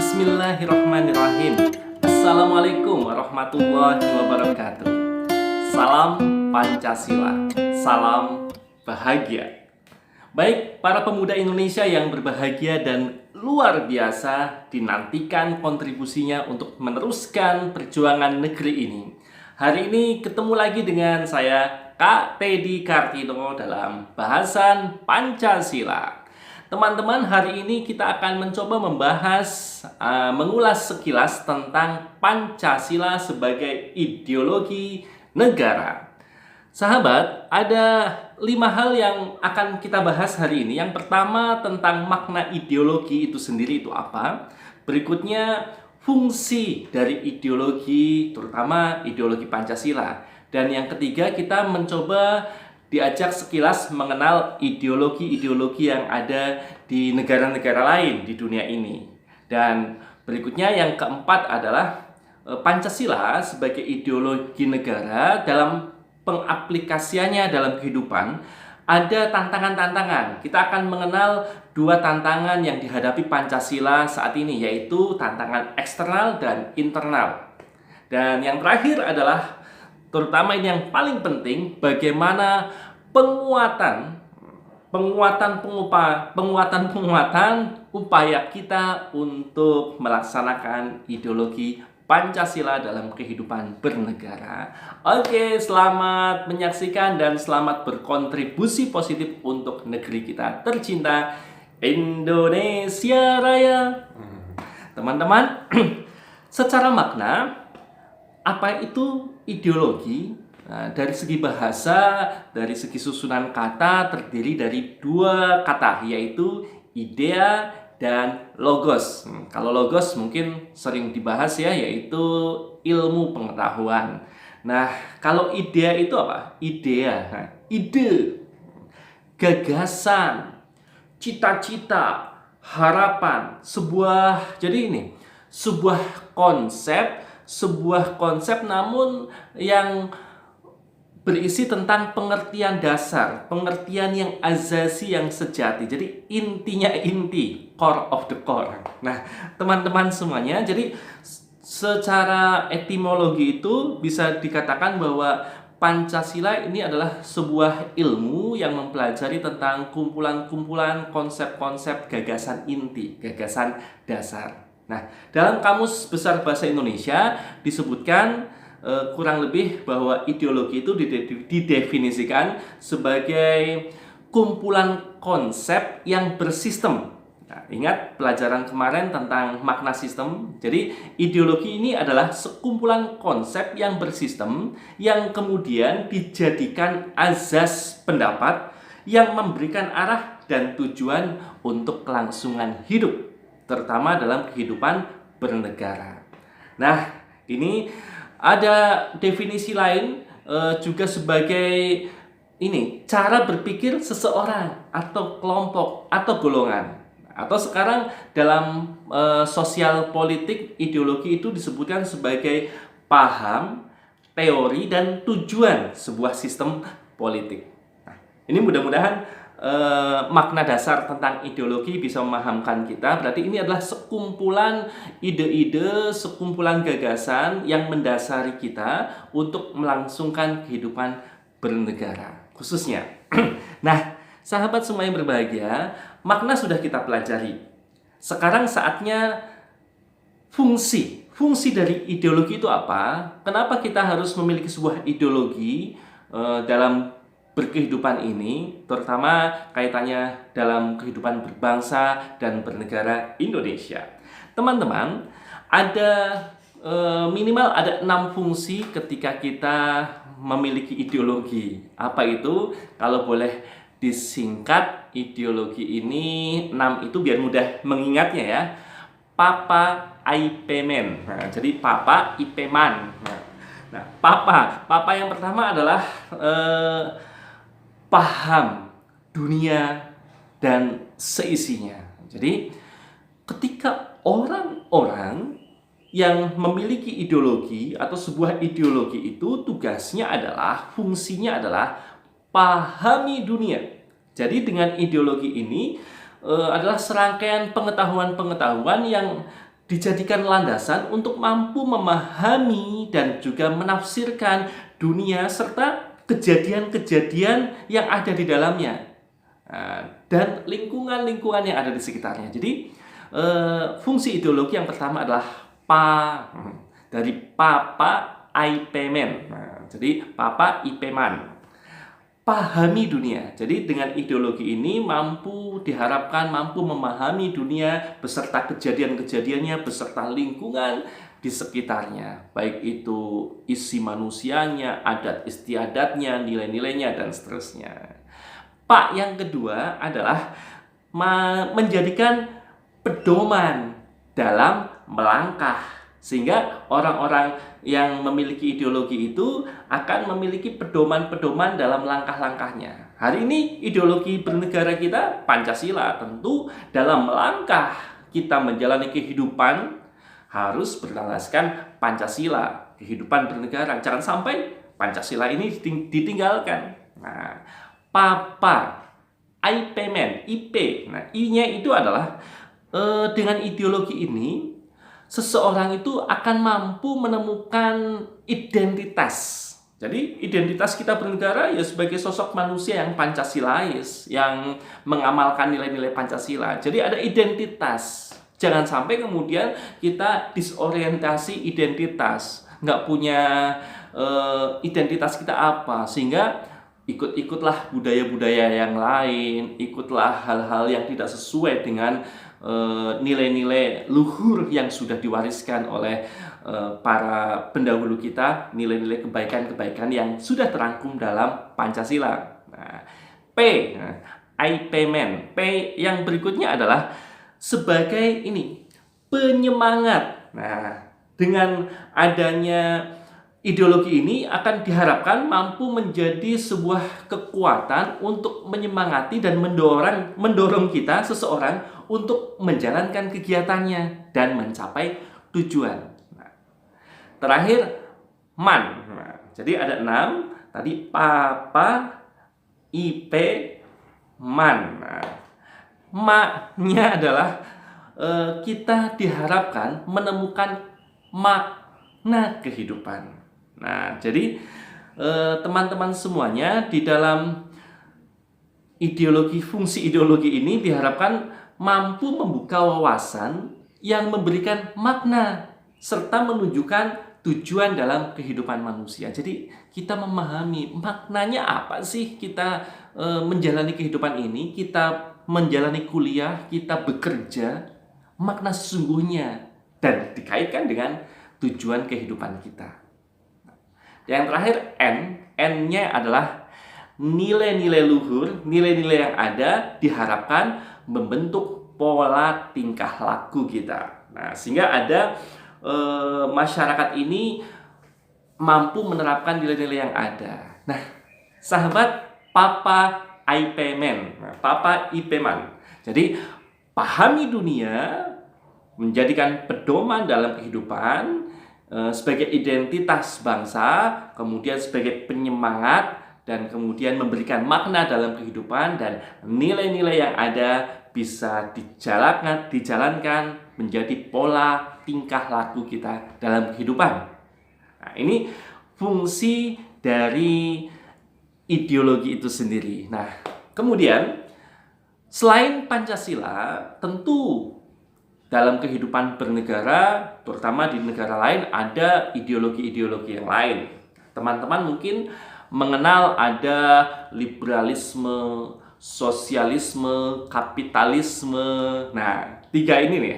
Bismillahirrahmanirrahim. Assalamualaikum warahmatullahi wabarakatuh. Salam Pancasila, salam bahagia. Baik, para pemuda Indonesia yang berbahagia dan luar biasa, dinantikan kontribusinya untuk meneruskan perjuangan negeri ini. Hari ini ketemu lagi dengan saya, Kak Teddy Kartino, dalam bahasan Pancasila. Teman-teman, hari ini kita akan mencoba membahas, mengulas sekilas tentang Pancasila sebagai ideologi negara. Sahabat, ada 5 hal yang akan kita bahas hari ini. Yang pertama tentang makna ideologi itu sendiri itu apa. Berikutnya fungsi dari ideologi, terutama ideologi Pancasila. Dan yang ketiga kita mencoba diajak sekilas mengenal ideologi-ideologi yang ada di negara-negara lain di dunia ini. Dan berikutnya yang keempat adalah Pancasila sebagai ideologi negara dalam pengaplikasiannya dalam kehidupan ada tantangan-tantangan. Kita akan mengenal 2 tantangan yang dihadapi Pancasila saat ini, yaitu tantangan eksternal dan internal. Dan yang terakhir adalah, terutama ini yang paling penting, bagaimana penguatan upaya kita untuk melaksanakan ideologi Pancasila dalam kehidupan bernegara. Oke, selamat menyaksikan dan selamat berkontribusi positif untuk negeri kita tercinta, Indonesia Raya. Teman-teman, secara makna, apa itu ideologi? Nah, dari segi bahasa, dari segi susunan kata terdiri dari 2 kata, yaitu idea dan logos. Kalau logos mungkin sering dibahas ya, yaitu ilmu pengetahuan. Nah, kalau idea itu apa? Idea, ide, gagasan, cita-cita, harapan, sebuah konsep namun yang berisi tentang pengertian dasar, pengertian yang azasi, yang sejati. Jadi intinya inti, core of the core. Nah, teman-teman semuanya, jadi secara etimologi itu bisa dikatakan bahwa Pancasila ini adalah sebuah ilmu yang mempelajari tentang kumpulan-kumpulan konsep-konsep gagasan inti, gagasan dasar. Nah, dalam Kamus Besar Bahasa Indonesia disebutkan kurang lebih bahwa ideologi itu didefinisikan sebagai kumpulan konsep yang bersistem. Nah, ingat pelajaran kemarin tentang makna sistem. Jadi ideologi ini adalah sekumpulan konsep yang bersistem yang kemudian dijadikan azas pendapat yang memberikan arah dan tujuan untuk kelangsungan hidup, terutama dalam kehidupan bernegara. Nah, ini ada definisi lain juga sebagai cara berpikir seseorang atau kelompok atau golongan. Atau sekarang dalam sosial politik, ideologi itu disebutkan sebagai paham, teori, dan tujuan sebuah sistem politik. Nah, ini mudah-mudahan makna dasar tentang ideologi bisa memahamkan kita. Berarti ini adalah sekumpulan ide-ide, sekumpulan gagasan yang mendasari kita untuk melangsungkan kehidupan bernegara khususnya. Nah, sahabat semua yang berbahagia, makna sudah kita pelajari. Sekarang saatnya fungsi dari ideologi itu apa? Kenapa kita harus memiliki sebuah ideologi dalam berkehidupan ini, terutama kaitannya dalam kehidupan berbangsa dan bernegara Indonesia. Teman-teman, ada minimal ada 6 fungsi ketika kita memiliki ideologi. Apa itu? Kalau boleh disingkat, ideologi ini 6 itu biar mudah mengingatnya ya. Papa Ipemen. Nah, jadi Papa Ipeman. Nah, Papa yang pertama adalah paham dunia dan seisinya. Jadi ketika orang-orang yang memiliki ideologi atau sebuah ideologi itu fungsinya adalah pahami dunia. Jadi dengan ideologi ini adalah serangkaian pengetahuan-pengetahuan yang dijadikan landasan untuk mampu memahami dan juga menafsirkan dunia serta kejadian-kejadian yang ada di dalamnya. Dan lingkungan-lingkungan yang ada di sekitarnya. Jadi fungsi ideologi yang pertama adalah dari Papa Ipeman. Jadi Papa Ipeman, pahami dunia. Jadi dengan ideologi ini diharapkan mampu memahami dunia beserta kejadian-kejadiannya, beserta lingkungan di sekitarnya, baik itu isi manusianya, adat istiadatnya, nilai-nilainya, dan seterusnya. Pak yang kedua adalah menjadikan pedoman dalam melangkah, sehingga orang-orang yang memiliki ideologi itu akan memiliki pedoman-pedoman dalam langkah-langkahnya. Hari ini ideologi bernegara kita Pancasila. Tentu dalam melangkah kita menjalani kehidupan harus berlandaskan Pancasila, kehidupan bernegara. Jangan sampai Pancasila ini ditinggalkan. Nah, Papa Ipeman, IP. Nah, I-nya itu adalah dengan ideologi ini seseorang itu akan mampu menemukan identitas. Jadi identitas kita bernegara ya sebagai sosok manusia yang Pancasilais, yang mengamalkan nilai-nilai Pancasila. Jadi ada identitas. Jangan sampai kemudian kita disorientasi identitas, nggak punya identitas kita apa, sehingga ikut-ikutlah budaya-budaya yang lain, ikutlah hal-hal yang tidak sesuai dengan nilai-nilai luhur yang sudah diwariskan oleh para pendahulu kita, nilai-nilai kebaikan-kebaikan yang sudah terangkum dalam Pancasila. Nah, P, Ipeman. P yang berikutnya adalah sebagai penyemangat. Nah, dengan adanya ideologi ini akan diharapkan mampu menjadi sebuah kekuatan untuk menyemangati dan mendorong kita, seseorang, untuk menjalankan kegiatannya dan mencapai tujuan. Nah, terakhir, man. Nah, jadi ada 6. Tadi Papa, IP, man. Nah, ma-nya adalah kita diharapkan menemukan makna kehidupan. Nah, jadi teman-teman semuanya di dalam fungsi ideologi ini diharapkan mampu membuka wawasan yang memberikan makna serta menunjukkan tujuan dalam kehidupan manusia. Jadi kita memahami maknanya apa sih kita menjalani kehidupan ini, kita menjalani kuliah, kita bekerja, makna sesungguhnya, dan dikaitkan dengan tujuan kehidupan kita. Yang terakhir, N-nya adalah nilai-nilai luhur, nilai-nilai yang ada diharapkan membentuk pola tingkah laku kita. Nah, sehingga ada masyarakat ini mampu menerapkan nilai-nilai yang ada. Nah, sahabat Papa Ipeman. Jadi, pahami dunia, menjadikan pedoman dalam kehidupan, sebagai identitas bangsa, kemudian sebagai penyemangat, dan kemudian memberikan makna dalam kehidupan, dan nilai-nilai yang ada bisa dijalankan menjadi pola tingkah laku kita dalam kehidupan. Nah, ini fungsi dari ideologi itu sendiri. Nah, kemudian selain Pancasila, tentu dalam kehidupan bernegara, terutama di negara lain, ada ideologi-ideologi yang lain. Teman-teman mungkin mengenal ada liberalisme, sosialisme, kapitalisme. Nah, 3 ini nih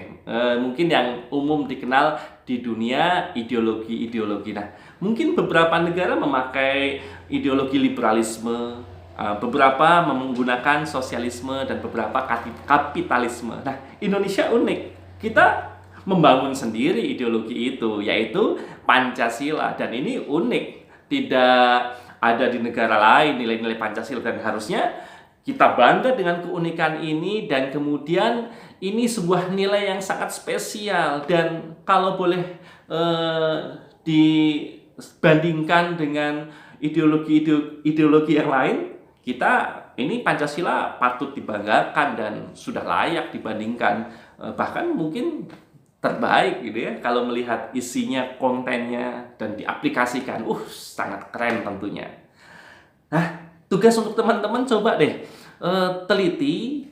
mungkin yang umum dikenal di dunia ideologi-ideologi. Nah, mungkin beberapa negara memakai ideologi liberalisme, beberapa menggunakan sosialisme, dan beberapa kapitalisme. Nah, Indonesia unik. Kita membangun sendiri ideologi itu, yaitu Pancasila, dan ini unik. Tidak ada di negara lain nilai-nilai Pancasila, dan harusnya kita bangga dengan keunikan ini, dan kemudian ini sebuah nilai yang sangat spesial. Dan kalau boleh dibandingkan dengan ideologi yang lain, ini Pancasila patut dibanggakan dan sudah layak dibandingkan. Bahkan mungkin terbaik gitu ya, kalau melihat isinya, kontennya, dan diaplikasikan. Sangat keren tentunya. Nah, tugas untuk teman-teman coba deh teliti,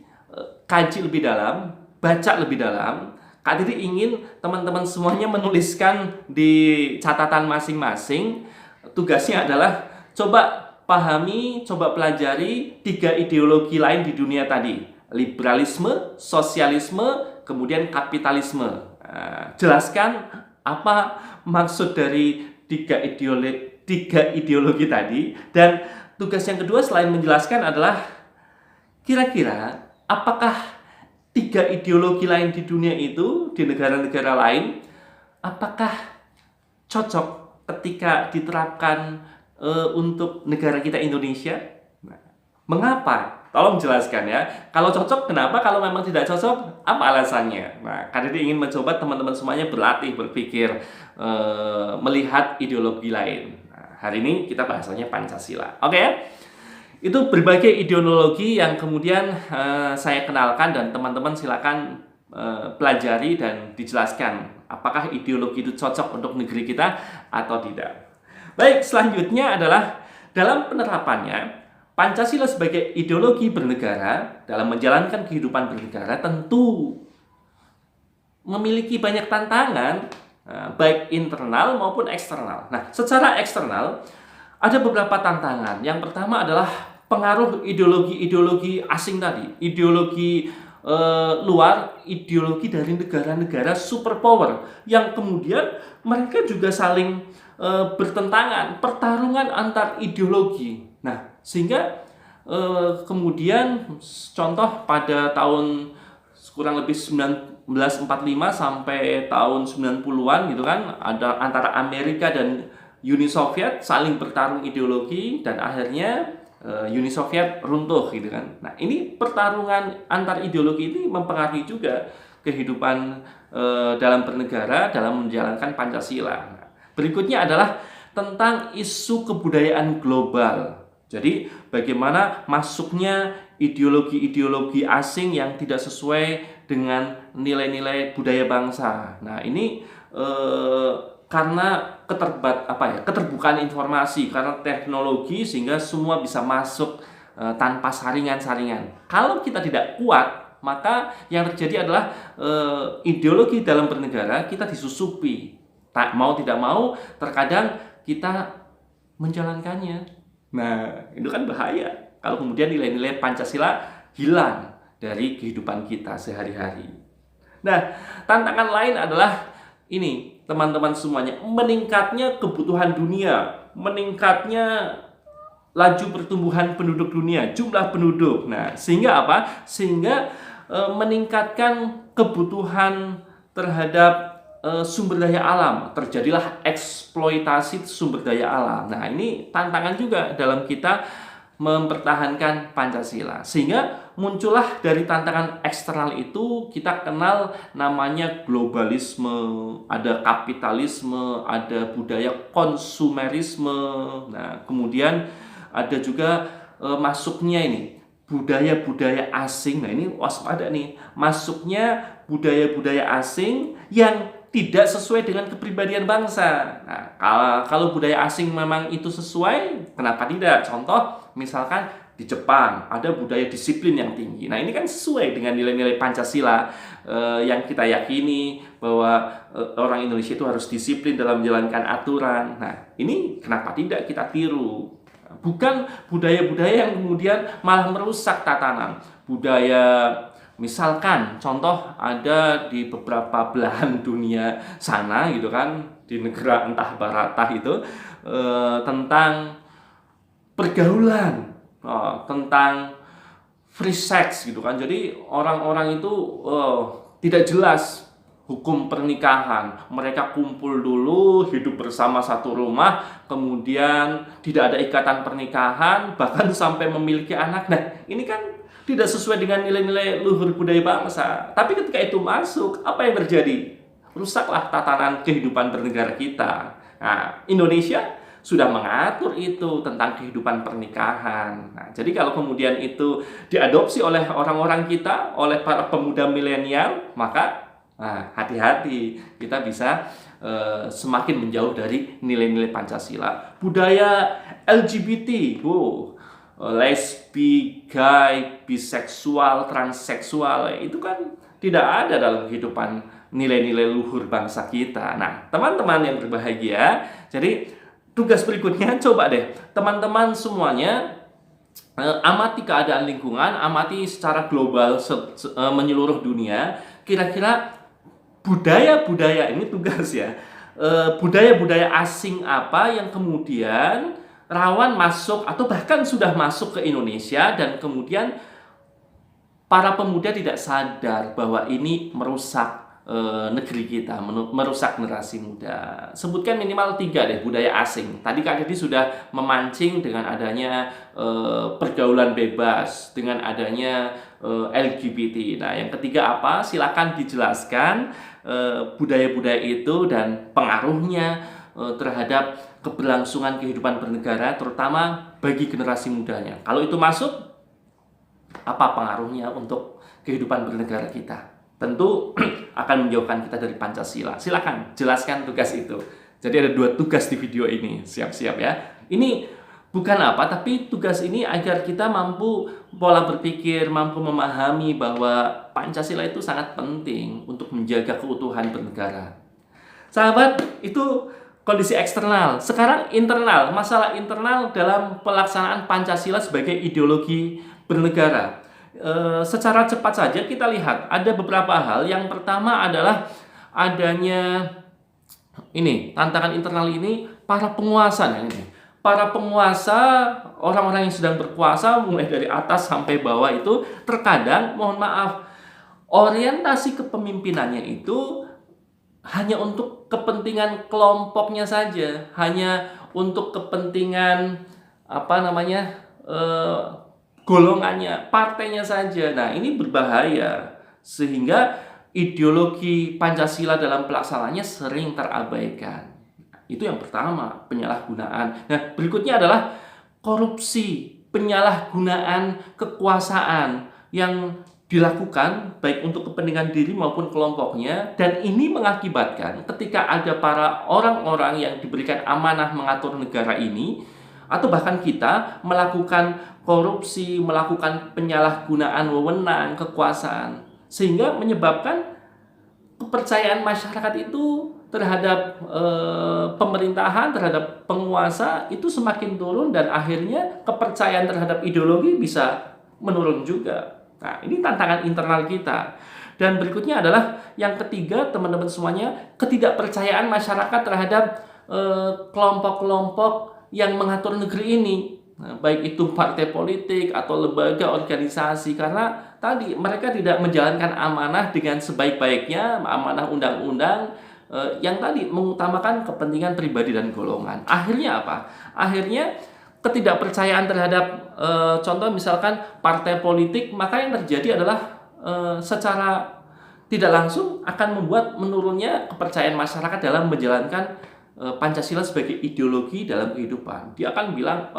kaji lebih dalam, baca lebih dalam. Kak Diri ingin teman-teman semuanya menuliskan di catatan masing-masing. Tugasnya adalah coba pahami, coba pelajari 3 ideologi lain di dunia tadi. Liberalisme, sosialisme, kemudian kapitalisme. Jelaskan apa maksud dari 3 ideologi tadi. Dan tugas yang kedua selain menjelaskan adalah kira-kira apakah 3 ideologi lain di dunia itu, di negara-negara lain, apakah cocok ketika diterapkan untuk negara kita Indonesia? Nah, mengapa? Tolong jelaskan ya. Kalau cocok, kenapa? Kalau memang tidak cocok, apa alasannya? Nah, Kak Didi ingin mencoba teman-teman semuanya berlatih, berpikir, melihat ideologi lain. Nah, hari ini kita bahasanya Pancasila. Oke ya? Itu berbagai ideologi yang kemudian saya kenalkan, dan teman-teman silakan pelajari dan dijelaskan apakah ideologi itu cocok untuk negeri kita atau tidak. Baik, selanjutnya adalah dalam penerapannya Pancasila sebagai ideologi bernegara dalam menjalankan kehidupan bernegara tentu memiliki banyak tantangan, baik internal maupun eksternal. Nah, secara eksternal ada beberapa tantangan. Yang pertama adalah pengaruh ideologi-ideologi asing tadi, ideologi luar, ideologi dari negara-negara superpower yang kemudian mereka juga saling bertentangan, pertarungan antar ideologi. Nah, sehingga kemudian contoh pada tahun kurang lebih 1945 sampai tahun 90-an gitu kan, ada antara Amerika dan Uni Soviet saling bertarung ideologi, dan akhirnya Uni Soviet runtuh gitu kan. Nah, ini pertarungan antar ideologi ini mempengaruhi juga kehidupan dalam bernegara dalam menjalankan Pancasila. Nah, berikutnya adalah tentang isu kebudayaan global. Jadi bagaimana masuknya ideologi-ideologi asing yang tidak sesuai dengan nilai-nilai budaya bangsa. Nah, ini karena keterbukaan informasi, karena teknologi, sehingga semua bisa masuk tanpa saringan-saringan. Kalau kita tidak kuat, maka yang terjadi adalah ideologi dalam bernegara kita disusupi. Tak mau tidak mau, terkadang kita menjalankannya. Nah, itu kan bahaya kalau kemudian nilai-nilai Pancasila hilang dari kehidupan kita sehari-hari. Nah, tantangan lain adalah ini, teman-teman semuanya, meningkatnya kebutuhan dunia, meningkatnya laju pertumbuhan penduduk dunia, jumlah penduduk. Nah, sehingga apa? Sehingga meningkatkan kebutuhan terhadap sumber daya alam, terjadilah eksploitasi sumber daya alam. Nah, ini tantangan juga dalam kita mempertahankan Pancasila, sehingga muncullah dari tantangan eksternal itu kita kenal namanya globalisme, ada kapitalisme, ada budaya konsumerisme. Nah, kemudian ada juga masuknya ini budaya-budaya asing. Nah, ini waspada nih, masuknya budaya-budaya asing yang tidak sesuai dengan kepribadian bangsa. Nah, kalau budaya asing memang itu sesuai, kenapa tidak? Contoh, misalkan di Jepang ada budaya disiplin yang tinggi. Nah, ini kan sesuai dengan nilai-nilai Pancasila yang kita yakini bahwa orang Indonesia itu harus disiplin dalam menjalankan aturan. Nah, ini kenapa tidak kita tiru? Bukan budaya-budaya yang kemudian malah merusak tatanan. Budaya, misalkan contoh ada di beberapa belahan dunia sana gitu kan, di negara entah baratah itu tentang pergaulan, tentang free sex gitu kan. Jadi orang-orang itu tidak jelas hukum pernikahan. Mereka kumpul dulu, hidup bersama satu rumah, kemudian tidak ada ikatan pernikahan, bahkan sampai memiliki anak. Nah, ini kan tidak sesuai dengan nilai-nilai luhur budaya bangsa. Tapi ketika itu masuk, apa yang terjadi? Rusaklah tatanan kehidupan bernegara kita. Nah, Indonesia sudah mengatur itu tentang kehidupan pernikahan. Nah, jadi kalau kemudian itu diadopsi oleh orang-orang kita, oleh para pemuda milenial, maka Nah, hati-hati, kita bisa semakin menjauh dari nilai-nilai Pancasila. Budaya LGBT, lesbi, gay, biseksual, transseksual, itu kan tidak ada dalam kehidupan nilai-nilai luhur bangsa kita. Nah, teman-teman yang berbahagia, jadi tugas berikutnya coba deh, teman-teman semuanya amati keadaan lingkungan, amati secara global menyeluruh dunia, kira-kira budaya-budaya ini tugas ya. Budaya-budaya asing apa yang kemudian rawan masuk atau bahkan sudah masuk ke Indonesia dan kemudian para pemuda tidak sadar bahwa ini merusak negeri kita, merusak generasi muda. Sebutkan minimal 3 deh budaya asing. Tadi Kak Dedi sudah memancing dengan adanya pergaulan bebas, dengan adanya LGBT. Nah, yang ketiga apa? Silakan dijelaskan budaya-budaya itu dan pengaruhnya terhadap keberlangsungan kehidupan bernegara, terutama bagi generasi mudanya. Kalau itu masuk, apa pengaruhnya untuk kehidupan bernegara kita? Tentu akan menjauhkan kita dari Pancasila. Silakan jelaskan tugas itu. Jadi ada 2 tugas di video ini. Siap-siap ya. Ini bukan apa, tapi tugas ini agar kita mampu pola berpikir, mampu memahami bahwa Pancasila itu sangat penting untuk menjaga keutuhan bernegara. Sahabat, itu kondisi eksternal. Sekarang internal, masalah internal dalam pelaksanaan Pancasila sebagai ideologi bernegara. Secara cepat saja kita lihat ada beberapa hal. Yang pertama adalah adanya ini tantangan internal ini para penguasa para penguasa, orang-orang yang sedang berkuasa mulai dari atas sampai bawah itu terkadang, mohon maaf, orientasi kepemimpinannya itu hanya untuk kepentingan kelompoknya saja, hanya untuk kepentingan golongannya, partainya saja. Nah, ini berbahaya sehingga ideologi Pancasila dalam pelaksanaannya sering terabaikan. Itu yang pertama, penyalahgunaan. Nah, berikutnya adalah korupsi, penyalahgunaan kekuasaan yang dilakukan baik untuk kepentingan diri maupun kelompoknya, dan ini mengakibatkan ketika ada para orang-orang yang diberikan amanah mengatur negara ini atau bahkan kita melakukan korupsi, melakukan penyalahgunaan wewenang, kekuasaan, sehingga menyebabkan kepercayaan masyarakat itu terhadap pemerintahan, terhadap penguasa itu semakin turun dan akhirnya kepercayaan terhadap ideologi bisa menurun juga. Nah, ini tantangan internal kita. Dan berikutnya adalah yang ketiga, teman-teman semuanya, ketidakpercayaan masyarakat terhadap kelompok-kelompok yang mengatur negeri ini, baik itu partai politik atau lembaga organisasi, karena tadi mereka tidak menjalankan amanah dengan sebaik-baiknya, amanah undang-undang yang tadi mengutamakan kepentingan pribadi dan golongan. Akhirnya apa? Akhirnya ketidakpercayaan terhadap contoh misalkan partai politik, maka yang terjadi adalah secara tidak langsung akan membuat menurunnya kepercayaan masyarakat dalam menjalankan Pancasila sebagai ideologi dalam kehidupan. Dia akan bilang,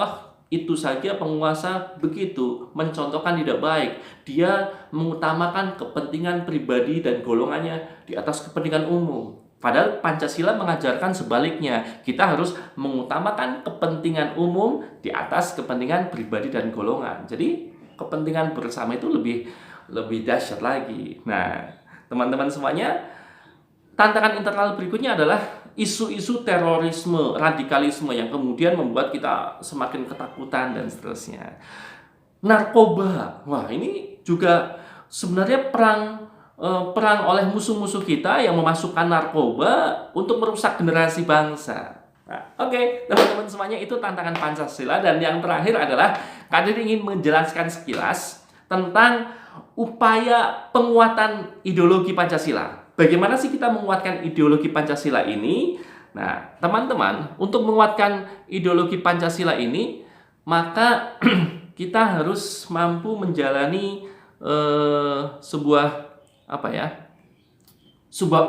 itu saja penguasa begitu, mencontohkan tidak baik. Dia mengutamakan kepentingan pribadi dan golongannya di atas kepentingan umum. Padahal Pancasila mengajarkan sebaliknya. Kita harus mengutamakan kepentingan umum di atas kepentingan pribadi dan golongan. Jadi kepentingan bersama itu lebih dahsyat lagi. Nah, teman-teman semuanya, tantangan internal berikutnya adalah isu-isu terorisme, radikalisme yang kemudian membuat kita semakin ketakutan dan seterusnya. Narkoba, wah ini juga sebenarnya perang oleh musuh-musuh kita yang memasukkan narkoba untuk merusak generasi bangsa. Nah, Oke, teman-teman semuanya, itu tantangan Pancasila. Dan yang terakhir adalah Kak Dedi ingin menjelaskan sekilas tentang upaya penguatan ideologi Pancasila. Bagaimana sih kita menguatkan ideologi Pancasila ini? Nah, teman-teman, untuk menguatkan ideologi Pancasila ini, maka kita harus mampu menjalani sebuah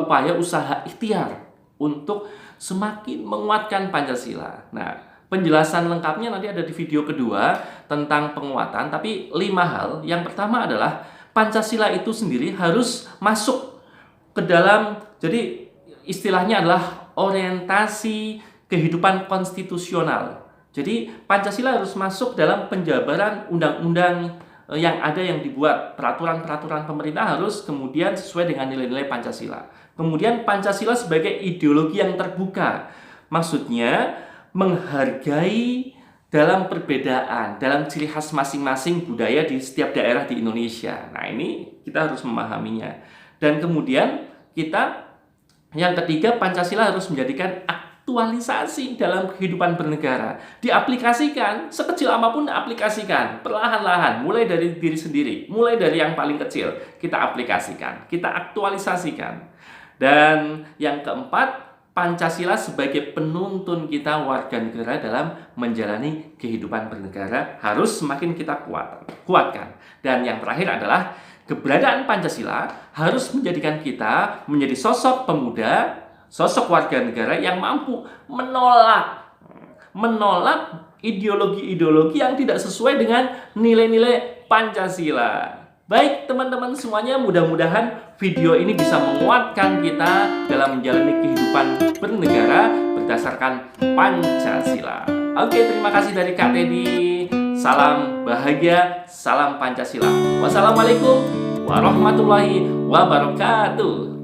upaya usaha ikhtiar untuk semakin menguatkan Pancasila. Nah, penjelasan lengkapnya nanti ada di video kedua tentang penguatan, tapi 5 hal. Yang pertama adalah Pancasila itu sendiri harus masuk ke dalam, jadi istilahnya adalah orientasi kehidupan konstitusional. Jadi Pancasila harus masuk dalam penjabaran undang-undang yang ada, yang dibuat peraturan-peraturan pemerintah harus kemudian sesuai dengan nilai-nilai Pancasila. Kemudian Pancasila sebagai ideologi yang terbuka, maksudnya menghargai dalam perbedaan, dalam ciri khas masing-masing budaya di setiap daerah di Indonesia. Nah, ini kita harus memahaminya. Dan kemudian kita, yang ketiga, Pancasila harus menjadikan aktualisasi dalam kehidupan bernegara. Diaplikasikan, sekecil apapun aplikasikan, perlahan-lahan, mulai dari diri sendiri, mulai dari yang paling kecil, kita aplikasikan, kita aktualisasikan. Dan yang keempat, Pancasila sebagai penuntun kita warga negara dalam menjalani kehidupan bernegara harus semakin kita kuatkan. Dan yang terakhir adalah keberadaan Pancasila harus menjadikan kita menjadi sosok pemuda, sosok warga negara yang mampu menolak ideologi-ideologi yang tidak sesuai dengan nilai-nilai Pancasila. Baik teman-teman semuanya, mudah-mudahan video ini bisa menguatkan kita dalam menjalani kehidupan bernegara berdasarkan Pancasila. Oke, terima kasih dari Kak Teddy. Salam bahagia, salam Pancasila. Wassalamualaikum warahmatullahi wabarakatuh.